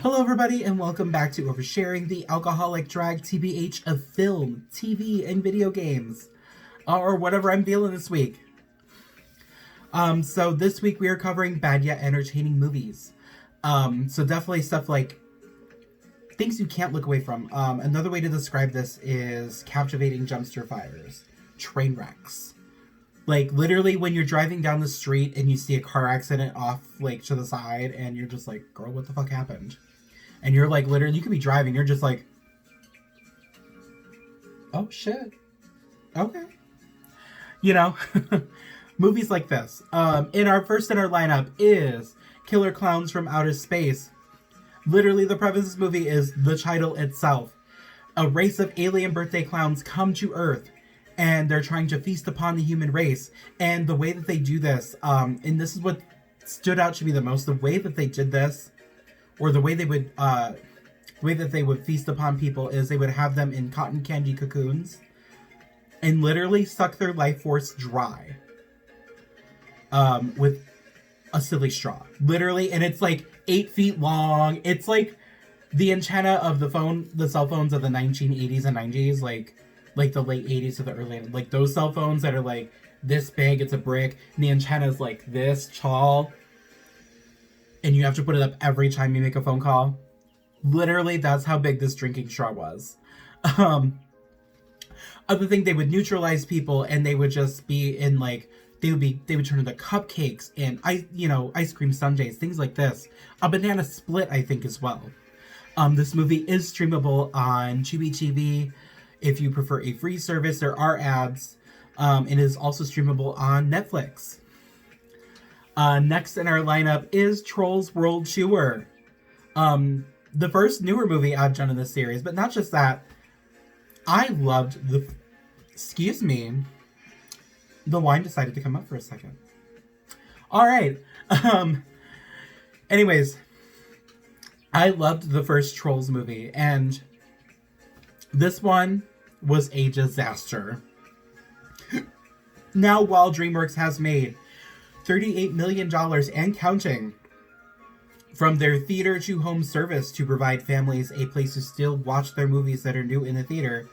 Hello, everybody, and welcome back to Oversharing, the alcoholic drag TBH of film, TV, and video games, or whatever I'm feeling this week. So this week we are covering bad yet entertaining movies. So definitely stuff like things you can't look away from. Another way to describe this is captivating dumpster fires, train wrecks. Like, literally, when you're driving down the street and you see a car accident off, like, to the side, and you're just like, girl, what the fuck happened? And you're like, literally, you could be driving, you're just like, oh, shit. Okay. You know? Movies like this. In our lineup is Killer Clowns from Outer Space. Literally, the premise of this movie is the title itself. A race of alien birthday clowns come to Earth, and they're trying to feast upon the human race. And the way that they do this, and this is what stood out to me the most, the way that they did this, or the way they would feast upon people, is they would have them in cotton candy cocoons and literally suck their life force dry with a silly straw. Literally, and it's like 8 feet long. It's like the antenna of the cell phones of the 1980s and 90s, like the late 80s to the early, like those cell phones that are like this big, it's a brick, and the antenna is like this tall, and you have to put it up every time you make a phone call. Literally, that's how big this drinking straw was. Other thing, they would neutralize people, and they would just be in like, they would turn into cupcakes and ice cream sundaes, things like this. A banana split, I think, as well. This movie is streamable on Tubi TV. If you prefer a free service, there are ads. It is also streamable on Netflix. Next in our lineup is Trolls World Tour. The first newer movie I've done in this series, but not just that. I loved excuse me. The wine decided to come up for a second. All right. Anyways, I loved the first Trolls movie, and this one was a disaster. Now, while DreamWorks has made $38 million and counting from their theater to home service to provide families a place to still watch their movies that are new in the theater,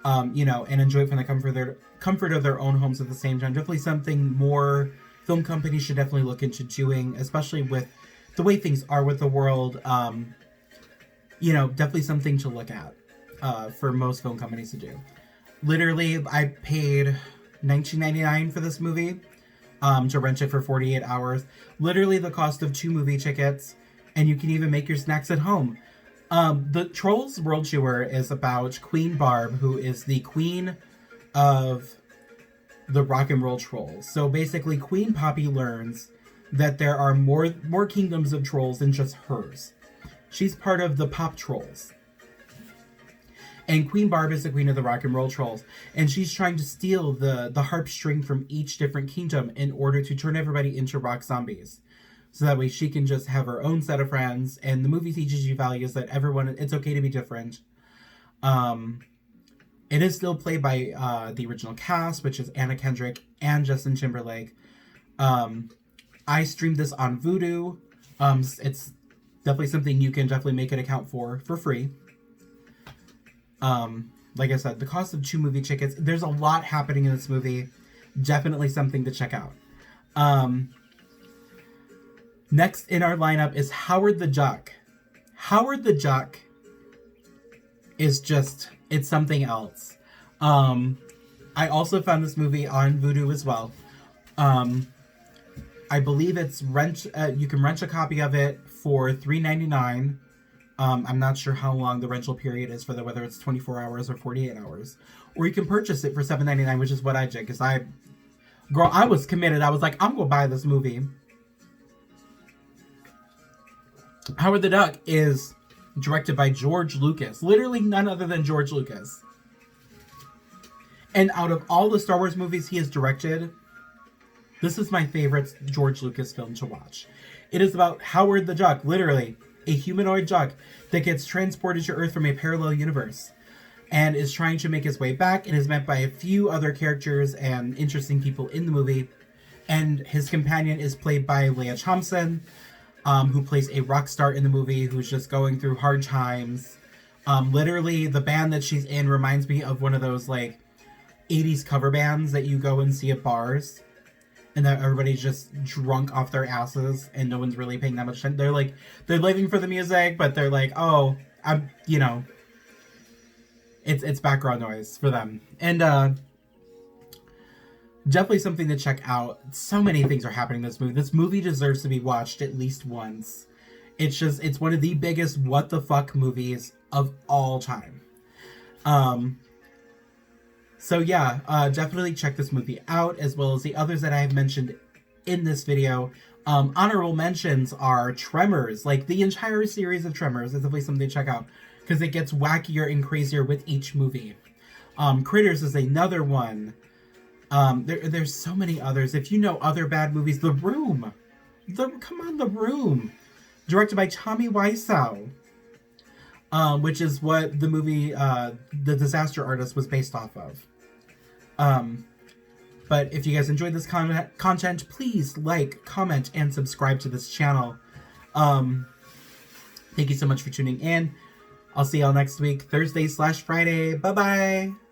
and enjoy it from the comfort of their own homes at the same time. Definitely something more film companies should definitely look into doing, especially with the way things are with the world. Definitely something to look at. For most film companies to do. Literally, I paid $19.99 for this movie to rent it for 48 hours. Literally the cost of 2 movie tickets, and you can even make your snacks at home. The Trolls World Tour is about Queen Barb, who is the queen of the rock and roll trolls. So basically, Queen Poppy learns that there are more kingdoms of trolls than just hers. She's part of the pop trolls. And Queen Barb is the queen of the rock and roll trolls. And she's trying to steal the harp string from each different kingdom in order to turn everybody into rock zombies. So that way she can just have her own set of friends. And the movie teaches you values that it's okay to be different. It is still played by the original cast, which is Anna Kendrick and Justin Timberlake. I streamed this on Vudu. It's definitely something you can definitely make an account for free. Like I said, the cost of 2 movie tickets, there's a lot happening in this movie. Definitely something to check out. Next in our lineup is Howard the Duck. Howard the Duck is it's something else. I also found this movie on Vudu as well. I believe it's you can rent a copy of it for $3.99. I'm not sure how long the rental period is for whether it's 24 hours or 48 hours. Or you can purchase it for $7.99, which is what I did. Because I was committed. I was like, I'm going to buy this movie. Howard the Duck is directed by George Lucas. Literally none other than George Lucas. And out of all the Star Wars movies he has directed, this is my favorite George Lucas film to watch. It is about Howard the Duck, literally a humanoid duck that gets transported to Earth from a parallel universe and is trying to make his way back, and is met by a few other characters and interesting people in the movie. And his companion is played by Lea Thompson. who plays a rock star in the movie who's just going through hard times. Literally, the band that she's in reminds me of one of those like 80s cover bands that you go and see at bars, and that everybody's just drunk off their asses and no one's really paying that much attention. They're like, they're living for the music, but they're like, oh, I'm, you know, it's background noise for them. And definitely something to check out. So many things are happening in this movie. This movie deserves to be watched at least once. It's one of the biggest what the fuck movies of all time. So yeah, definitely check this movie out, as well as the others that I have mentioned in this video. Honorable mentions are Tremors. Like, the entire series of Tremors is definitely something to check out, because it gets wackier and crazier with each movie. Critters is another one. There's so many others. If you know other bad movies, The Room. The Room. Directed by Tommy Wiseau. Which is what the movie The Disaster Artist was based off of. But if you guys enjoyed this content, please like, comment, and subscribe to this channel. Thank you so much for tuning in. I'll see y'all next week, Thursday/Friday. Bye-bye!